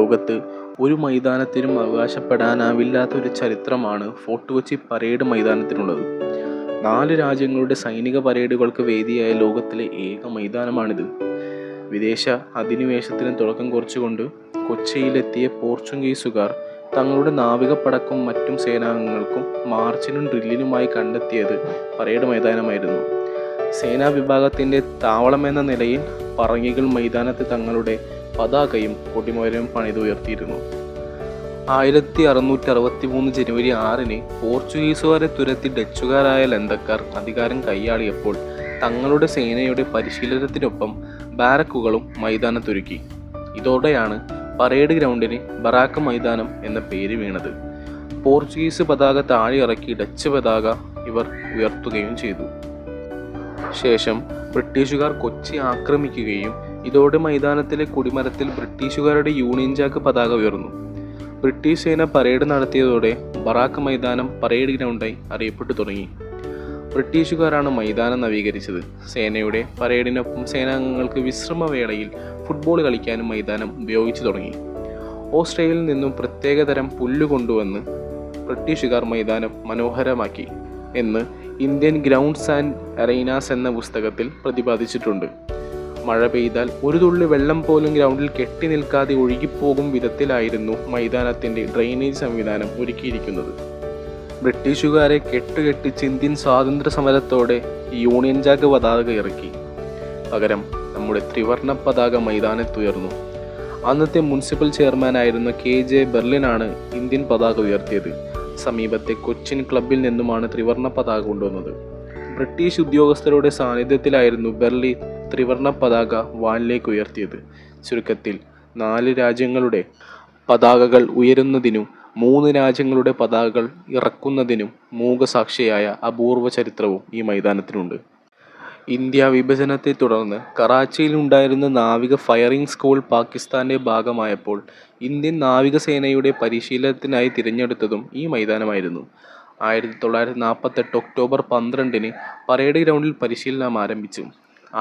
ലോകത്ത് ഒരു മൈതാനത്തിനും അവകാശപ്പെടാനാവില്ലാത്ത ഒരു ചരിത്രമാണ് ഫോർട്ട് കൊച്ചി പരേഡ് മൈതാനത്തിനുള്ളത്. 4 രാജ്യങ്ങളുടെ സൈനിക പരേഡുകൾക്ക് വേദിയായ ലോകത്തിലെ ഏക മൈതാനമാണിത്. വിദേശ അധിനിവേശത്തിന് തുടക്കം കുറിച്ചുകൊണ്ട് കൊച്ചിയിലെത്തിയ പോർച്ചുഗീസുകാർ തങ്ങളുടെ നാവികപ്പടക്കും മറ്റും സേനാംഗങ്ങൾക്കും മാർച്ചിനും ഡ്രില്ലിനുമായി കണ്ടെത്തിയത് പരേഡ് മൈതാനമായിരുന്നു. സേനാ വിഭാഗത്തിൻ്റെ താവളമെന്ന നിലയിൽ പറങ്കികൾ മൈതാനത്ത് തങ്ങളുടെ പതാകയും കൊടിമരവും പണിതുയർത്തിയിരുന്നു. 1663 ജനുവരി 6 പോർച്ചുഗീസുകാരെ തുരത്തി ഡച്ചുകാരായ ലന്തക്കാർ അധികാരം കൈയാളിയപ്പോൾ തങ്ങളുടെ സേനയുടെ പരിശീലനത്തിനൊപ്പം ബാരക്കുകളും മൈതാനത്തൊരുക്കി. ഇതോടെയാണ് പരേഡ് ഗ്രൗണ്ടിന് ബറാക്ക് മൈതാനം എന്ന പേര് വീണത്. പോർച്ചുഗീസ് പതാക താഴെ ഇറക്കി ഡച്ച് പതാക ഇവർ ഉയർത്തുകയും ചെയ്തു. ശേഷം ബ്രിട്ടീഷുകാർ കൊച്ചി ആക്രമിക്കുകയും ഇതോടെ മൈതാനത്തിലെ കൊടിമരത്തിൽ ബ്രിട്ടീഷുകാരുടെ യൂണിയൻ ജാക്ക് പതാക ഉയർന്നു. ബ്രിട്ടീഷ് സേന പരേഡ് നടത്തിയതോടെ ബറാക്ക് മൈതാനം പരേഡ് ഗ്രൗണ്ടായി അറിയപ്പെട്ടു തുടങ്ങി. ബ്രിട്ടീഷുകാരാണ് മൈതാനം നവീകരിച്ചത്. സേനയുടെ പരേഡിനൊപ്പം സേനാംഗങ്ങൾക്ക് വിശ്രമവേളയിൽ ഫുട്ബോൾ കളിക്കാനും മൈതാനം ഉപയോഗിച്ചു തുടങ്ങി. ഓസ്ട്രേലിയയിൽ നിന്നും പ്രത്യേകതരം പുല്ല് കൊണ്ടുവന്ന് ബ്രിട്ടീഷുകാർ മൈതാനം മനോഹരമാക്കി എന്ന് ഇന്ത്യൻ ഗ്രൗണ്ട്സ് ആൻഡ് അറീനാസ് എന്ന പുസ്തകത്തിൽ പ്രതിപാദിച്ചിട്ടുണ്ട്. മഴ പെയ്താൽ ഒരു തുള്ളി വെള്ളം പോലും ഗ്രൗണ്ടിൽ കെട്ടി നിൽക്കാതെ ഒഴുകിപ്പോകും വിധത്തിലായിരുന്നു മൈതാനത്തിൻ്റെ ഡ്രെയിനേജ് സംവിധാനം ഒരുക്കിയിരിക്കുന്നത്. ബ്രിട്ടീഷുകാരെ കെട്ടുകെട്ടിച്ച് ഇന്ത്യൻ സ്വാതന്ത്ര്യ സമരത്തോടെ യൂണിയൻ ജാക്ക് പതാക ഇറക്കി. പകരം നമ്മുടെ ത്രിവർണ്ണ പതാക മൈതാനത്തുയർന്നു. അന്നത്തെ മുനിസിപ്പൽ ചെയർമാനായിരുന്ന KJ ബെർലിനാണ് ഇന്ത്യൻ പതാക ഉയർത്തിയത്. സമീപത്തെ കൊച്ചിൻ ക്ലബിൽ നിന്നുമാണ് ത്രിവർണ്ണ പതാക കൊണ്ടുവന്നത്. ബ്രിട്ടീഷ് ഉദ്യോഗസ്ഥരുടെ സാന്നിധ്യത്തിലായിരുന്നു ബെർലി ത്രിവർണ്ണ പതാക വാനിലേക്ക് ഉയർത്തിയത്. ചുരുക്കത്തിൽ 4 രാജ്യങ്ങളുടെ പതാകകൾ ഉയരുന്നതിനും 3 രാജ്യങ്ങളുടെ പതാകകൾ ഇറക്കുന്നതിനും മൂകസാക്ഷിയായ അപൂർവ ചരിത്രവും ഈ മൈതാനത്തിനുണ്ട്. ഇന്ത്യ വിഭജനത്തെ തുടർന്ന് കറാച്ചിയിൽ ഉണ്ടായിരുന്ന നാവിക ഫയറിംഗ് സ്കൂൾ പാകിസ്ഥാന്റെ ഭാഗമായപ്പോൾ ഇന്ത്യൻ നാവികസേനയുടെ പരിശീലനത്തിനായി തിരഞ്ഞെടുത്തതും ഈ മൈതാനമായിരുന്നു. 1948 ഒക്ടോബർ 12 പരേഡ് ഗ്രൗണ്ടിൽ പരിശീലനം ആരംഭിച്ചു.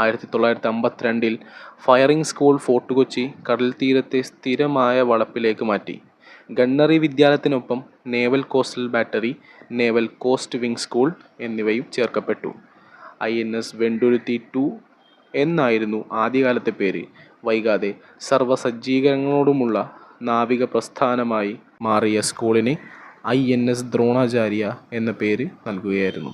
1952 ഫയറിംഗ് സ്കൂൾ ഫോർട്ട് കൊച്ചി കടൽ തീരത്തെ സ്ഥിരമായ വളപ്പിലേക്ക് മാറ്റി. ഗണ്ണറി വിദ്യാലയത്തിനൊപ്പം naval coastal battery, naval coast wing school എന്നിവയും ചേർക്കപ്പെട്ടു. INS വെണ്ടുരുത്തി 2 എന്നായിരുന്നു ആദ്യകാലത്തെ പേര്. വൈകാതെ സർവ്വസജ്ജീകരണങ്ങളോടുമുള്ള നാവിക പ്രസ്ഥാനമായി മാറിയ സ്കൂളിന് INS ദ്രോണാചാര്യ എന്ന പേര് നൽകുകയായിരുന്നു.